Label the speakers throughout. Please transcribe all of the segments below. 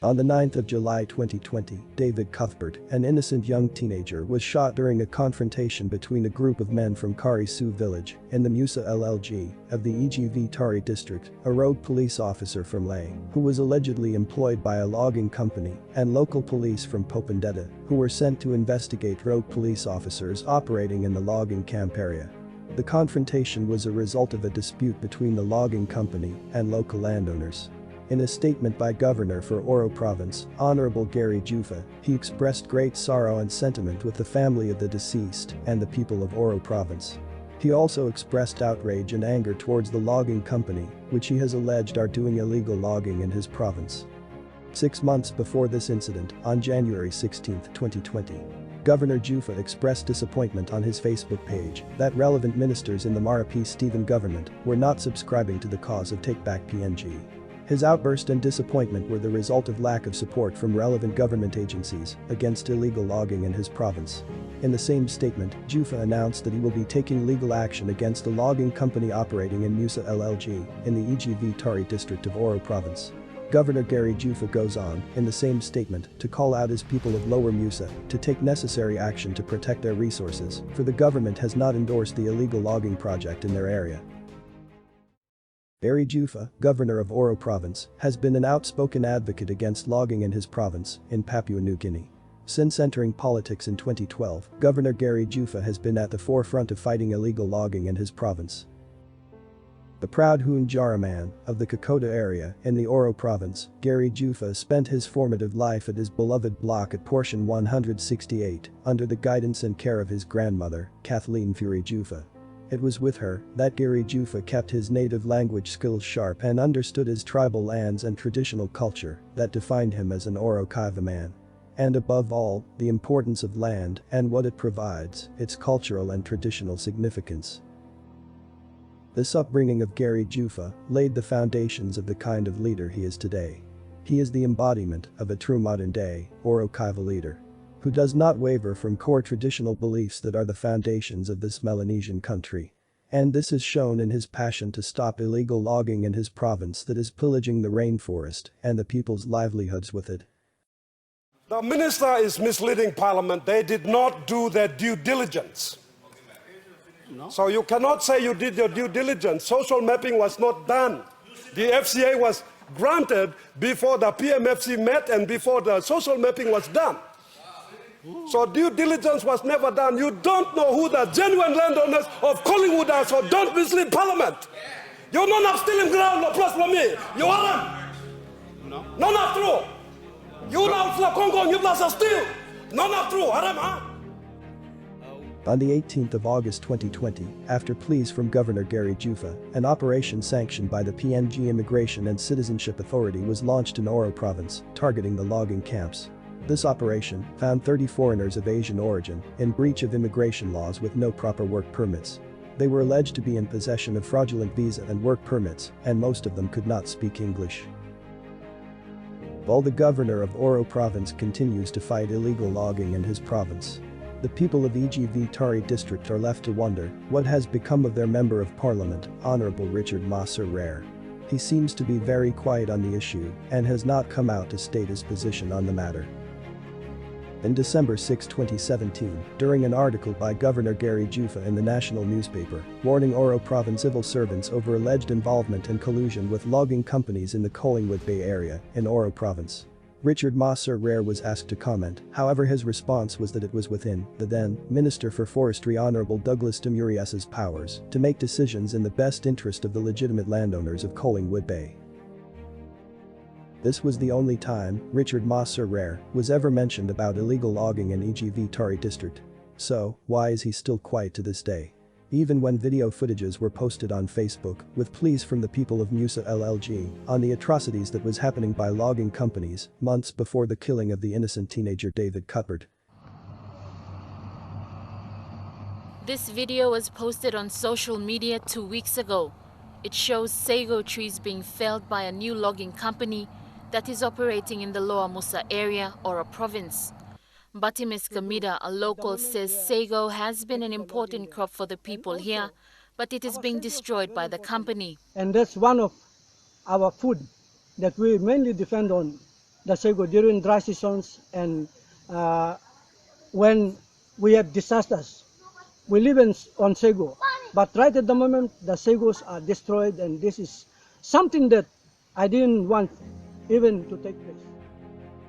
Speaker 1: On the 9th of July 2020, David Cuthbert, an innocent young teenager, was shot during a confrontation between a group of men from Kari Su village in the Musa LLG of the EGV Tari district, a rogue police officer from Lae, who was allegedly employed by a logging company, and local police from Popondetta, who were sent to investigate rogue police officers operating in the logging camp area. The confrontation was a result of a dispute between the logging company and local landowners. In a statement by Governor for Oro Province, Honorable Gary Jufa, he expressed great sorrow and sentiment with the family of the deceased and the people of Oro Province. He also expressed outrage and anger towards the logging company, which he has alleged are doing illegal logging in his province. 6 months before this incident, on January 16, 2020, Governor Jufa expressed disappointment on his Facebook page that relevant ministers in the Marapi Stephen government were not subscribing to the cause of Take Back PNG. His outburst and disappointment were the result of lack of support from relevant government agencies against illegal logging in his province. In the same statement, Jufa announced that he will be taking legal action against the logging company operating in Musa LLG in the EGV Tari district of Oro Province. Governor Gary Jufa goes on, in the same statement, to call out his people of Lower Musa to take necessary action to protect their resources, for the government has not endorsed the illegal logging project in their area. Gary Jufa, governor of Oro Province, has been an outspoken advocate against logging in his province, in Papua New Guinea. Since entering politics in 2012, Governor Gary Jufa has been at the forefront of fighting illegal logging in his province. The proud Hunjara man of the Kokoda area in the Oro Province, Gary Jufa spent his formative life at his beloved block at portion 168, under the guidance and care of his grandmother, Kathleen Fury Jufa. It was with her that Gary Jufa kept his native language skills sharp and understood his tribal lands and traditional culture that defined him as an Oro Kaiva man. And above all, the importance of land and what it provides, its cultural and traditional significance. This upbringing of Gary Jufa laid the foundations of the kind of leader he is today. He is the embodiment of a true modern-day Oro Kaiva leader, who does not waver from core traditional beliefs that are the foundations of this Melanesian country. And this is shown in his passion to stop illegal logging in his province that is pillaging the rainforest and the people's livelihoods with it.
Speaker 2: The minister is misleading Parliament. They did not do their due diligence. No. So you cannot say you did your due diligence. Social mapping was not done. The FCA was granted before the PMFC met and before the social mapping was done. So due diligence was never done. You don't know who the genuine landowners of Collingwood are, so don't mislead Parliament. You're not stealing ground plus for me. You aren't. No. Not true. You don't feel Congo, you plus steal. Not true.
Speaker 1: On the 18th of August 2020, after pleas from Governor Gary Jufa, an operation sanctioned by the PNG Immigration and Citizenship Authority was launched in Oro Province, targeting the logging camps. This operation found 30 foreigners of Asian origin in breach of immigration laws with no proper work permits. They were alleged to be in possession of fraudulent visa and work permits, and most of them could not speak English. While the governor of Oro Province continues to fight illegal logging in his province, the people of EGV Tari district are left to wonder what has become of their Member of Parliament, Honorable Richard Masser Rare. He seems to be very quiet on the issue and has not come out to state his position on the matter. In December 6, 2017, during an article by Governor Gary Jufa in the national newspaper, warning Oro Province civil servants over alleged involvement and collusion with logging companies in the Collingwood Bay area in Oro Province, Richard Masser Rare was asked to comment, however his response was that it was within the then Minister for Forestry Honorable Douglas Demurias's powers to make decisions in the best interest of the legitimate landowners of Collingwood Bay. This was the only time Richard Masser Rare was ever mentioned about illegal logging in EGV Tari district. So, why is he still quiet to this day? Even when video footages were posted on Facebook with pleas from the people of Musa LLG on the atrocities that was happening by logging companies months before the killing of the innocent teenager David Cuthbert.
Speaker 3: This video was posted on social media 2 weeks ago. It shows sago trees being felled by a new logging company that is operating in the Lower Musa area, Oro Province. Batimis Kamida, a local, says sago has been an important crop for the people here, but it is being destroyed by the company.
Speaker 4: And that's one of our food that we mainly depend on the sago during dry seasons and when we have disasters. We live on sago, but right at the moment the sagos are destroyed, and this is something that I didn't want even to take place.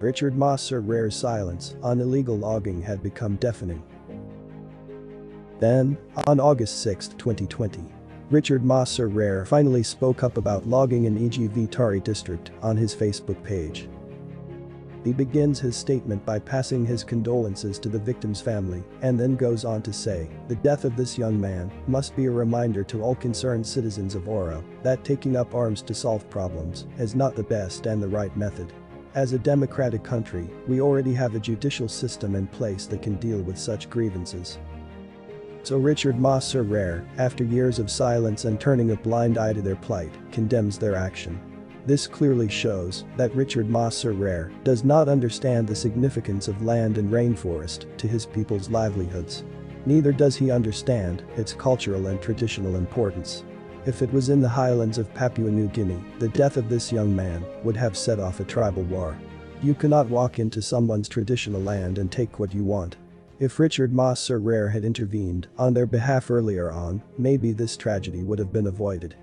Speaker 1: Richard Mosser Rare's silence on illegal logging had become deafening. Then, on August 6, 2020, Richard Mosser Rare finally spoke up about logging in EGV Tari district on his Facebook page. He begins his statement by passing his condolences to the victim's family and then goes on to say, the death of this young man must be a reminder to all concerned citizens of Oro that taking up arms to solve problems is not the best and the right method. As a democratic country, we already have a judicial system in place that can deal with such grievances. So Richard Mosser Rare, after years of silence and turning a blind eye to their plight, condemns their action. This clearly shows that Richard Mosser Rare does not understand the significance of land and rainforest to his people's livelihoods. Neither does he understand its cultural and traditional importance. If it was in the highlands of Papua New Guinea, the death of this young man would have set off a tribal war. You cannot walk into someone's traditional land and take what you want. If Richard Mosser Rare had intervened on their behalf earlier on, maybe this tragedy would have been avoided.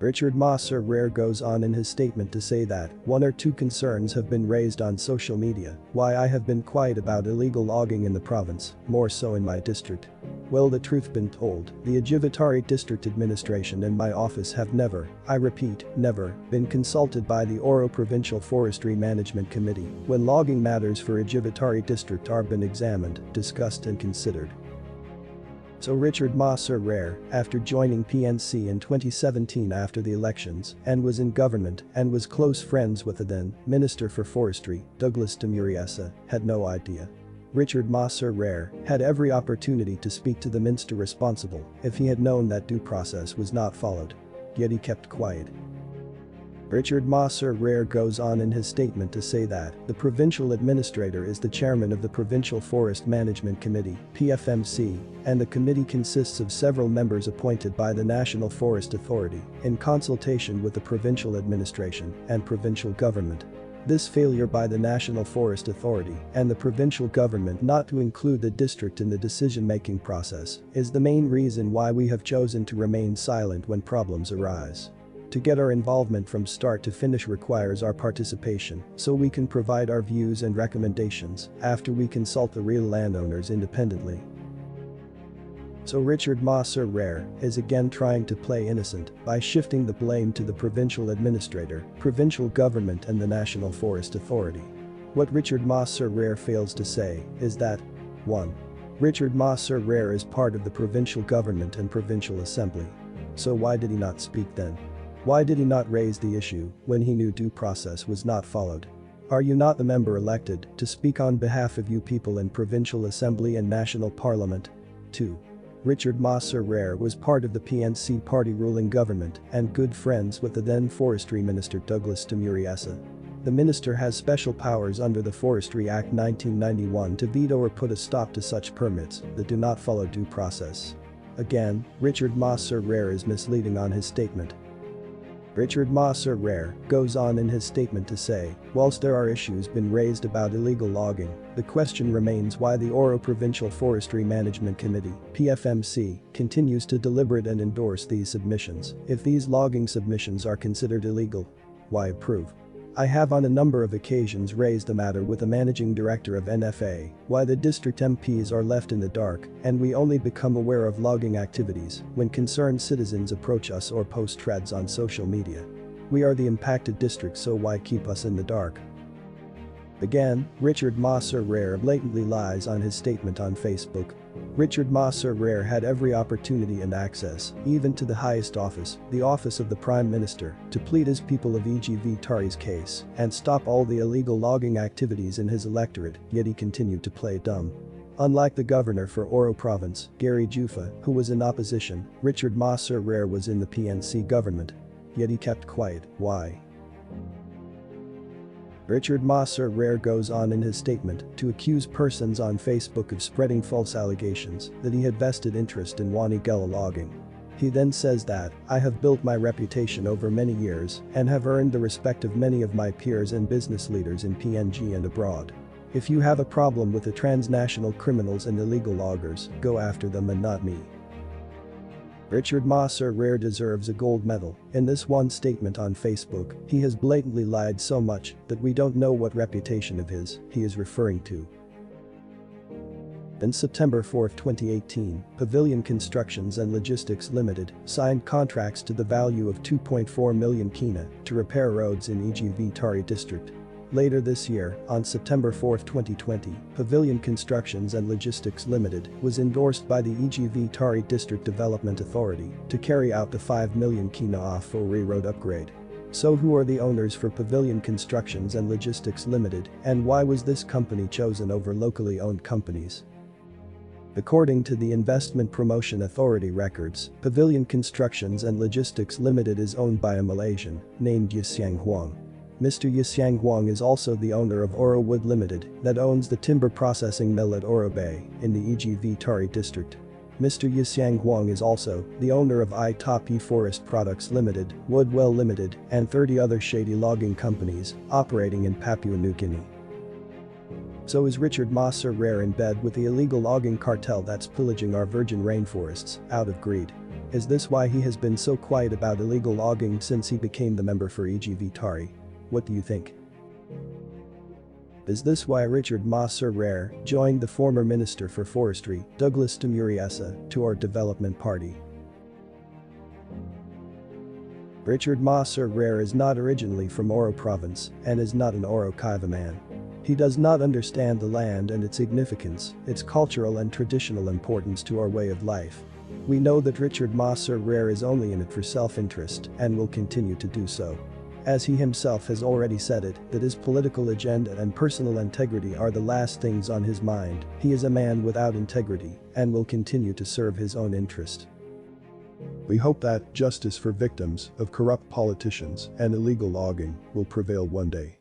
Speaker 1: Richard Mosser Rare goes on in his statement to say that one or two concerns have been raised on social media, why I have been quiet about illegal logging in the province, more so in my district. Well, the truth been told, the Ajivitari District Administration and my office have never, I repeat, never, been consulted by the Oro Provincial Forestry Management Committee when logging matters for Ajivitari District are been examined, discussed and considered. So Richard Mosser Rare, after joining PNC in 2017 after the elections and was in government and was close friends with the then Minister for Forestry, Douglas Tamuriesa, had no idea. Richard Mosser Rare had every opportunity to speak to the minister responsible if he had known that due process was not followed. Yet he kept quiet. Richard Mosser Rare goes on in his statement to say that the provincial administrator is the chairman of the Provincial Forest Management Committee, PFMC, and the committee consists of several members appointed by the National Forest Authority in consultation with the provincial administration and provincial government. This failure by the National Forest Authority and the provincial government not to include the district in the decision-making process is the main reason why we have chosen to remain silent when problems arise. To get our involvement from start to finish requires our participation, so we can provide our views and recommendations after we consult the real landowners independently. So Richard Mosser Rare is again trying to play innocent by shifting the blame to the provincial administrator, provincial government and the National Forest Authority. What Richard Mosser Rare fails to say is that 1. Richard Mosser Rare is part of the provincial government and provincial assembly. So why did he not speak then? Why did he not raise the issue when he knew due process was not followed? Are you not the member elected to speak on behalf of you people in provincial assembly and national parliament? 2. Richard Mosser Rare was part of the PNC party ruling government and good friends with the then forestry minister Douglas Tamuriesa. The minister has special powers under the Forestry Act 1991 to veto or put a stop to such permits that do not follow due process. Again, Richard Mosser Rare is misleading on his statement. Richard Mosser Rare goes on in his statement to say, whilst there are issues been raised about illegal logging, the question remains why the Oro Provincial Forestry Management Committee, PFMC, continues to deliberate and endorse these submissions. If these logging submissions are considered illegal, why approve? I have on a number of occasions raised the matter with the managing director of NFA, why the district MPs are left in the dark and we only become aware of logging activities when concerned citizens approach us or post threads on social media. We are the impacted district, so why keep us in the dark? Again, Richard Mosser Rare blatantly lies on his statement on Facebook. Richard Mosser Rare had every opportunity and access, even to the highest office, the office of the Prime Minister, to plead his people of EGV Tari's case and stop all the illegal logging activities in his electorate, yet he continued to play dumb. Unlike the governor for Oro Province, Gary Jufa, who was in opposition, Richard Mosser Rare was in the PNC government. Yet he kept quiet. Why? Richard Mosser Rare goes on in his statement to accuse persons on Facebook of spreading false allegations that he had vested interest in Wanigela logging. He then says that, "I have built my reputation over many years and have earned the respect of many of my peers and business leaders in PNG and abroad. If you have a problem with the transnational criminals and illegal loggers, go after them and not me." Richard Ma Sir Rare deserves a gold medal. In this one statement on Facebook, he has blatantly lied so much that we don't know what reputation of his he is referring to. On September 4, 2018, Pavilion Constructions and Logistics Limited signed contracts to the value of 2.4 million kina to repair roads in EGV Tari district. Later this year, on September 4, 2020, Pavilion Constructions and Logistics Limited was endorsed by the EGV Tari District Development Authority to carry out the 5 million kina off-Ori road upgrade. So who are the owners for Pavilion Constructions and Logistics Limited, and why was this company chosen over locally owned companies? According to the Investment Promotion Authority records, Pavilion Constructions and Logistics Limited is owned by a Malaysian named Yisiang Huang. Mr. Yisiang Huang is also the owner of Oro Wood Limited that owns the timber processing mill at Oro Bay in the EGV Tari district. Mr. Yisiang Huang is also the owner of Itapi Forest Products Limited, Woodwell Limited, and 30 other shady logging companies operating in Papua New Guinea. So is Richard Ma Sir Rare in bed with the illegal logging cartel that's pillaging our virgin rainforests out of greed? Is this why he has been so quiet about illegal logging since he became the member for EGV Tari? What do you think? Is this why Richard Ma Sir Rare joined the former Minister for Forestry, Douglas Tamuriesa, to our development party? Richard Ma Sir Rare is not originally from Oro Province and is not an Oro Kaiva man. He does not understand the land and its significance, its cultural and traditional importance to our way of life. We know that Richard Ma Sir Rare is only in it for self-interest and will continue to do so. As he himself has already said it, that his political agenda and personal integrity are the last things on his mind. He is a man without integrity and will continue to serve his own interest.
Speaker 5: We hope that justice for victims of corrupt politicians and illegal logging will prevail one day.